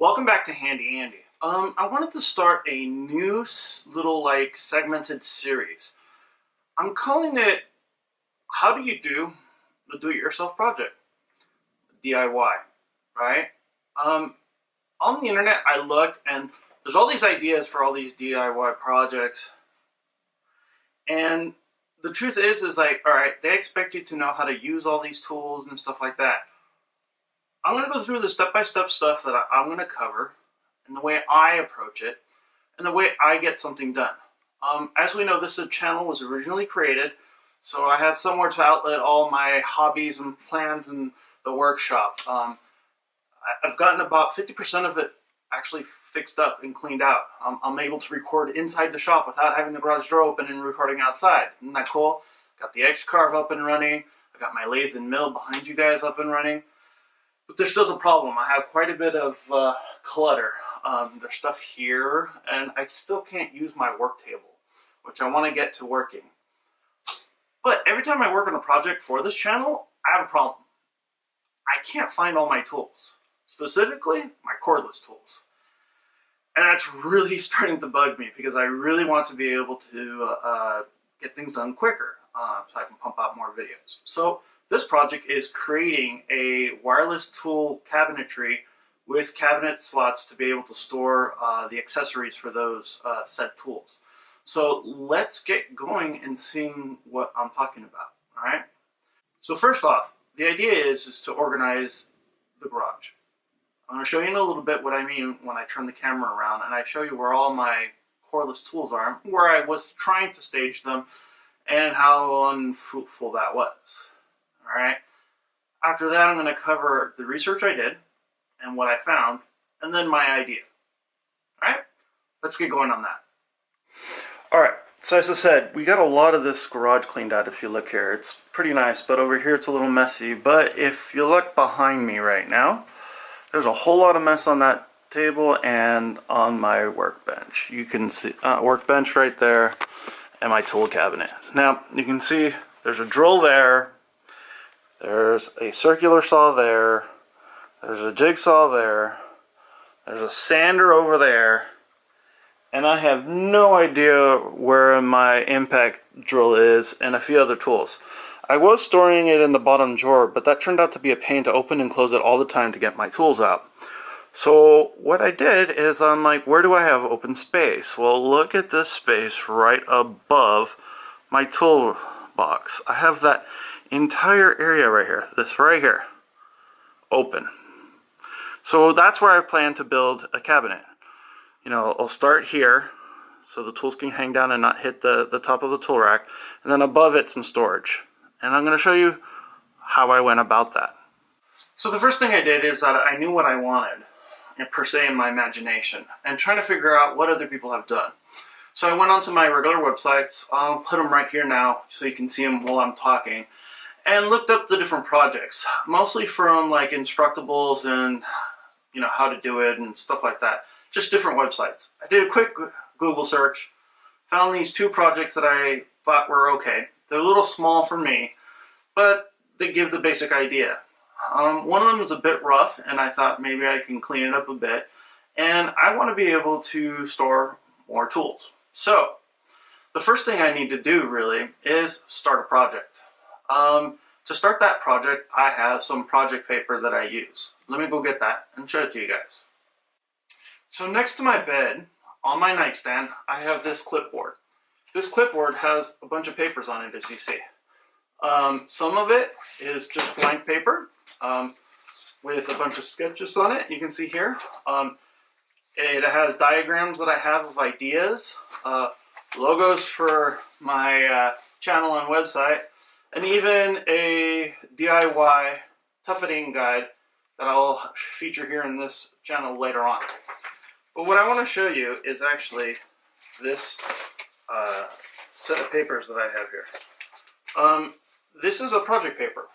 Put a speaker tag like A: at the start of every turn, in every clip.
A: Welcome back to Handy Andy. I wanted to start a new little segmented series. I'm calling it How Do You Do the Do-It-Yourself Project? DIY, right? Um, on the internet I looked and there's all these ideas for all these DIY projects. And the truth is like, all right, they expect you to know how to use all these tools and stuff like that. I'm going to go through the step-by-step stuff that I'm going to cover and the way I approach it and the way I get something done. As we know, this channel was originally created, so I have somewhere to outlet all my hobbies and plans in the workshop. I've gotten about 50% of it actually fixed up and cleaned out. I'm able to record inside the shop without having the garage door open and recording outside. Isn't that cool? Got the X-Carve up and running. I got my lathe and mill behind you guys up and running. But there's still a problem. I have quite a bit of clutter. There's stuff here, and I still can't use my work table, which I want to get to working. But every time I work on a project for this channel, I have a problem. I can't find all my tools, specifically my cordless tools. And that's really starting to bug me because I really want to be able to get things done quicker so I can pump out more videos. So this project is creating a wireless tool cabinetry with cabinet slots to be able to store the accessories for those said tools. So let's get going and seeing what I'm talking about, all right? So first off, the idea is to organize the garage. I'm going to show you in a little bit what I mean when I turn the camera around and I show you where all my cordless tools are, where I was trying to stage them, and how unfruitful that was. Alright, after that I'm going to cover the research I did and what I found, and then my idea. Alright, let's get going on that. Alright, so as I said, we got a lot of this garage cleaned out. If you look here, it's pretty nice, but over here it's a little messy. But if you look behind me right now, there's a whole lot of mess on that table and on my workbench. You can see workbench right there and my tool cabinet. Now you can see there's a drill there. There's a circular saw there, there's a jigsaw there, there's a sander over there, and I have no idea where my impact drill is and a few other tools. I was storing it in the bottom drawer, but that turned out to be a pain to open and close it all the time to get my tools out. So what I did is I'm like, where do I have open space? Well, look at this space right above my tool box. I have that entire area right here, this right here, open. So that's where I plan to build a cabinet. You know, I'll start here so the tools can hang down and not hit the top of the tool rack, and then above it some storage. And I'm going to show you how I went about that. So the first thing I did is that I knew what I wanted, per se, in my imagination, and trying to figure out what other people have done. So I went onto my regular websites. I'll put them right here now so you can see them while I'm talking. And looked up the different projects, mostly from like Instructables and how to do it and stuff like that. Just different websites. I did a quick Google search, found these two projects that I thought were okay. They're a little small for me, but they give the basic idea. One of them is a bit rough, and I thought maybe I can clean it up a bit. And I want to be able to store more tools. So the first thing I need to do really is start a project. To start that project, I have some project paper that I use. Let me go get that and show it to you guys. So next to my bed, on my nightstand, I have this clipboard. This clipboard has a bunch of papers on it, as you see. Some of it is just blank paper with a bunch of sketches on it. You can see here. It has diagrams that I have of ideas, logos for my channel and website, and even a DIY tuffeting guide that I'll feature here in this channel later on. But what I want to show you is actually this set of papers that I have here. This is a project paper,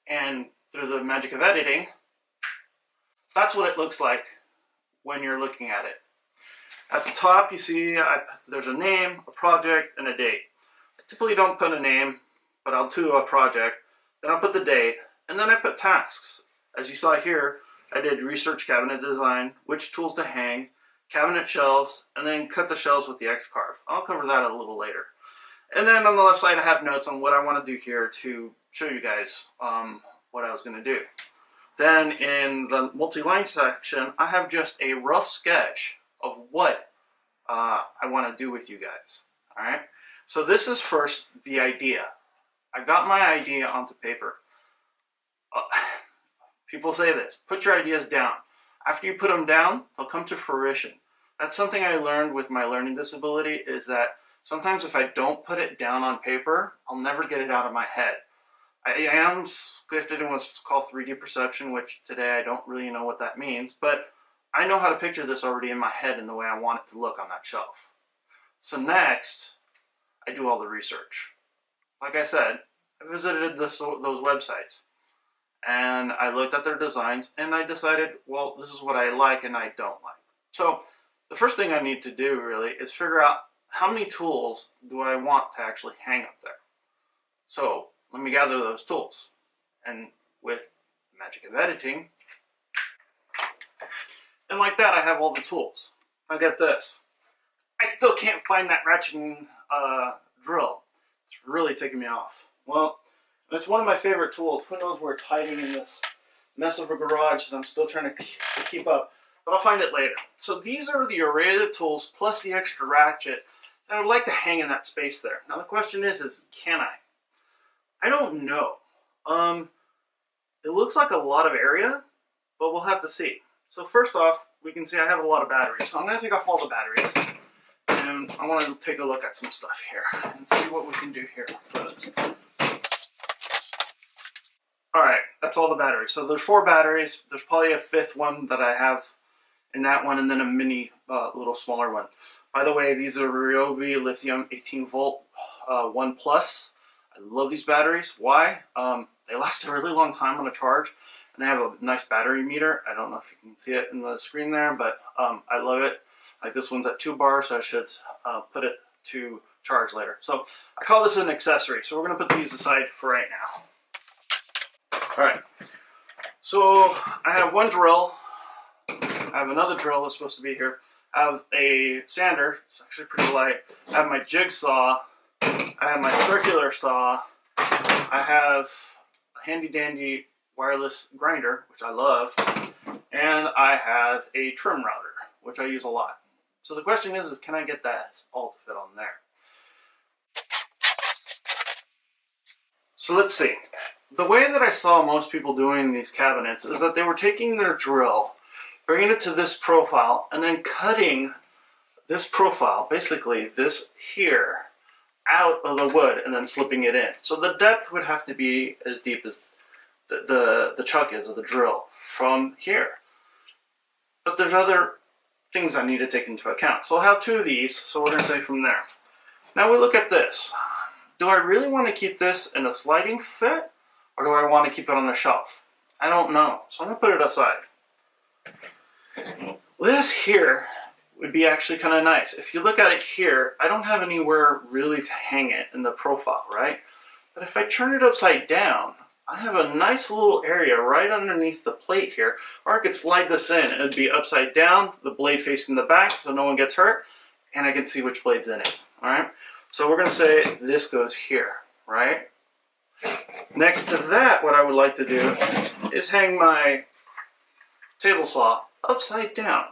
A: and through the magic of editing, that's what it looks like when you're looking at it. At the top you see there's a name, a project, and a date. I typically don't put a name, but I'll do a project, then I'll put the date, and then I put tasks. As you saw here, I did research cabinet design, which tools to hang, cabinet shelves, and then cut the shelves with the X-Carve. I'll cover that a little later. And then on the left side, I have notes on what I want to do here to show you guys what I was going to do. Then in the multi-line section, I have just a rough sketch of what I want to do with you guys. All right. So this is first the idea. I got my idea onto paper. People say this: put your ideas down. After you put them down, they'll come to fruition. That's something I learned with my learning disability, is that sometimes if I don't put it down on paper, I'll never get it out of my head. I am gifted in what's called 3D perception, which today I don't really know what that means, but I know how to picture this already in my head in the way I want it to look on that shelf. So next, I do all the research. Like I said, I visited those websites, and I looked at their designs, and I decided, well, this is what I like and I don't like. So the first thing I need to do really is figure out how many tools do I want to actually hang up there. So let me gather those tools. And with the magic of editing, and like that, I have all the tools. Now get this. I still can't find that ratcheting drill. It's really taking me off. Well, it's one of my favorite tools. Who knows where it's hiding in this mess of a garage that I'm still trying to keep up. But I'll find it later. So these are the array of tools plus the extra ratchet that I would like to hang in that space there. Now the question is can I? I don't know. It looks like a lot of area, but we'll have to see. So first off, we can see I have a lot of batteries. So I'm going to take off all the batteries, and I want to take a look at some stuff here and see what we can do here for this. Alright, that's all the batteries. So there's 4 batteries. There's probably a 5th one that I have in that one, and then a mini, little smaller one. By the way, these are Ryobi lithium 18 volt 1 plus. I love these batteries. Why? They last a really long time on a charge, and they have a nice battery meter. I don't know if you can see it in the screen there, but I love it. Like this one's at 2 bars, so I should put it to charge later. So I call this an accessory. So we're going to put these aside for right now. All right. So I have one drill. I have another drill that's supposed to be here. I have a sander. It's actually pretty light. I have my jigsaw. I have my circular saw. I have a handy dandy wireless grinder, which I love. And I have a trim router, which I use a lot. So the question is can I get that all to fit on there? So let's see. The way that I saw most people doing these cabinets is that they were taking their drill, bringing it to this profile, and then cutting this profile, basically this here, out of the wood and then slipping it in. So the depth would have to be as deep as the chuck is of the drill from here. But there's other things I need to take into account. So I'll have 2 of these, so we're going to say from there. Now we look at this. Do I really want to keep this in a sliding fit, or do I want to keep it on the shelf? I don't know, so I'm going to put it aside. This here would be actually kind of nice. If you look at it here, I don't have anywhere really to hang it in the profile, right? But if I turn it upside down, I have a nice little area right underneath the plate here, or I could slide this in. It would be upside down, the blade facing the back so no one gets hurt, and I can see which blade's in it, all right? So we're going to say this goes here, right? Next to that, what I would like to do is hang my table saw upside down.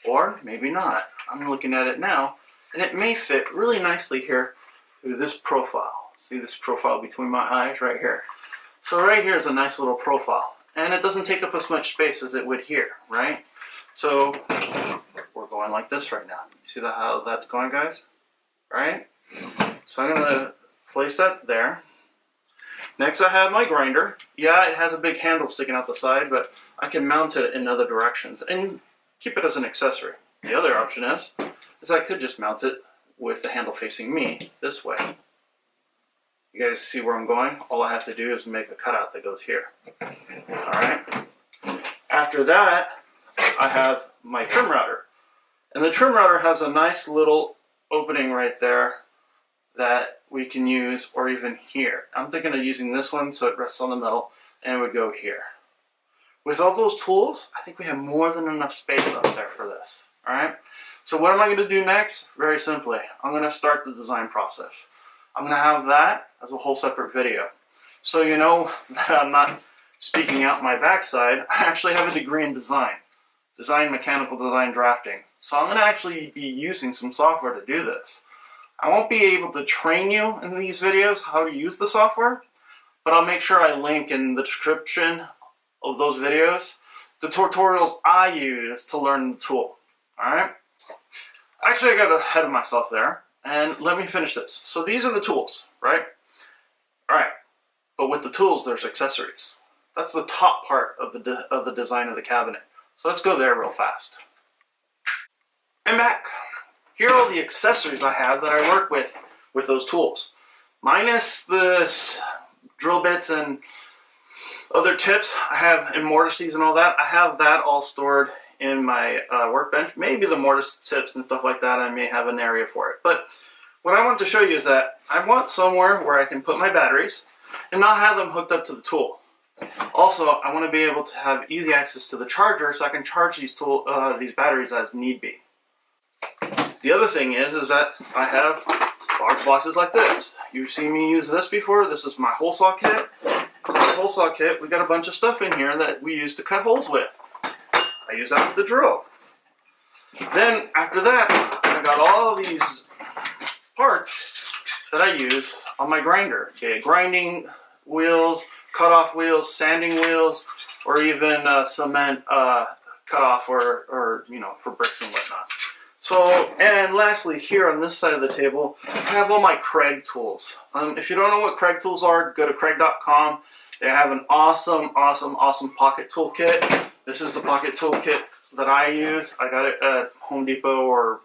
A: Or maybe not. I'm looking at it now, and it may fit really nicely here through this profile. See this profile between my eyes right here? So right here is a nice little profile, and it doesn't take up as much space as it would here, right? So we're going like this right now. See how that's going, guys? Right? So I'm going to place that there. Next I have my grinder. Yeah, it has a big handle sticking out the side, but I can mount it in other directions and keep it as an accessory. The other option is I could just mount it with the handle facing me this way. You guys see where I'm going? All I have to do is make a cutout that goes here. Alright. After that, I have my trim router. And the trim router has a nice little opening right there that we can use, or even here. I'm thinking of using this one so it rests on the middle and it would go here. With all those tools, I think we have more than enough space up there for this. All right. So what am I going to do next? Very simply, I'm going to start the design process. I'm going to have that as a whole separate video. So you know that I'm not speaking out my backside. I actually have a degree in design, mechanical design, drafting. So I'm going to actually be using some software to do this. I won't be able to train you in these videos how to use the software, but I'll make sure I link in the description of those videos the tutorials I use to learn the tool. All right. Actually, I got ahead of myself there, and let me finish this. So these are the tools, right? All right. But with the tools, there's accessories. That's the top part of the design of the cabinet. So let's go there real fast. I'm back. Here are all the accessories I have that I work with those tools. Minus the drill bits and other tips I have, and mortises and all that. I have that all stored in my workbench. Maybe the mortise tips and stuff like that, I may have an area for it. But what I want to show you is that I want somewhere where I can put my batteries and not have them hooked up to the tool. Also, I want to be able to have easy access to the charger so I can charge these batteries as need be. The other thing is that I have large boxes like this. You've seen me use this before. This is my hole saw kit. In my hole saw kit, we got a bunch of stuff in here that we use to cut holes with. I use that with the drill. Then after that, I got all of these parts that I use on my grinder. Okay, grinding wheels, cut-off wheels, sanding wheels, or even cement cut-off or you know, for bricks and whatnot. So, and lastly, here on this side of the table, I have all my Kreg tools. If you don't know what Kreg tools are, go to Kreg.com. They have an awesome pocket toolkit. This is the pocket toolkit that I use. I got it at Home Depot or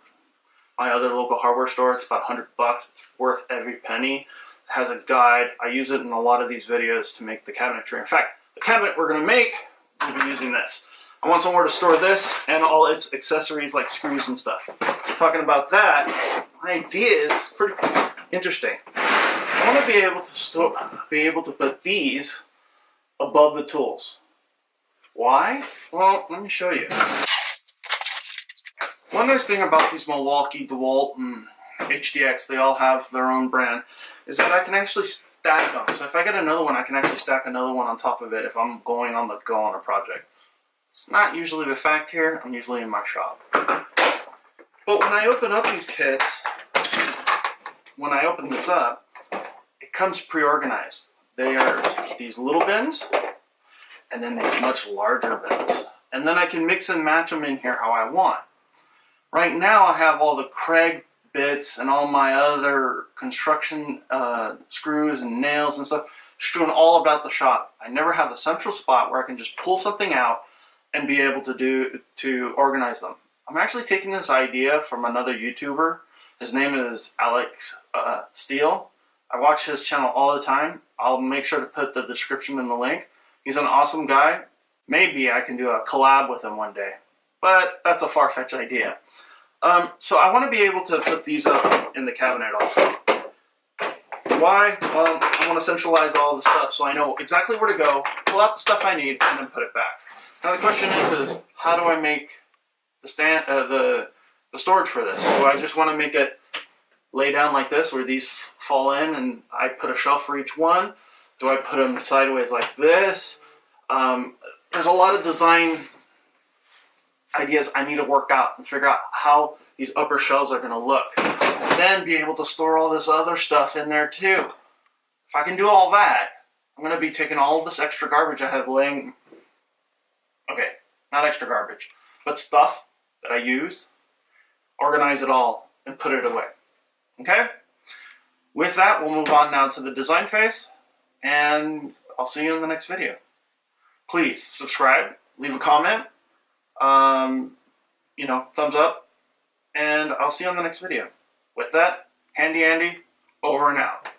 A: my other local hardware store. It's about $100. It's worth every penny. It has a guide. I use it in a lot of these videos to make the cabinetry. In fact, the cabinet we're going to make, we'll be using this. I want somewhere to store this and all its accessories like screws and stuff. Talking about that, my idea is pretty interesting. I want to be able to put these above the tools. Why? Well, let me show you. One nice thing about these Milwaukee, DeWalt, and HDX, they all have their own brand, is that I can actually stack them. So if I get another one, I can actually stack another one on top of it if I'm going on the go on a project. It's not usually the fact here. I'm usually in my shop. But when I open up these kits, when I open this up, it comes pre-organized. They are these little bins, and then these much larger bins. And then I can mix and match them in here how I want. Right now I have all the Kreg bits and all my other construction screws and nails and stuff strewn all about the shop. I never have a central spot where I can just pull something out and be able to organize them. I'm actually taking this idea from another YouTuber. His name is Alex Steele. I watch his channel all the time. I'll make sure to put the description in the link. He's an awesome guy. Maybe I can do a collab with him one day, but that's a far-fetched idea. So I want to be able to put these up in the cabinet also. Why? Well, I want to centralize all the stuff so I know exactly where to go, pull out the stuff I need, and then put it back. Now the question is how do I make the storage for this? Do I just want to make it lay down like this where these fall in and I put a shelf for each one? Do I put them sideways like this? There's a lot of design ideas I need to work out and figure out how these upper shelves are going to look. And then be able to store all this other stuff in there too. If I can do all that, I'm going to be taking all this extra garbage I have laying. Okay, not extra garbage, but stuff that I use, organize it all, and put it away. Okay? With that, we'll move on now to the design phase, and I'll see you in the next video. Please subscribe, leave a comment, thumbs up, and I'll see you on the next video. With that, Handy Andy, over and out.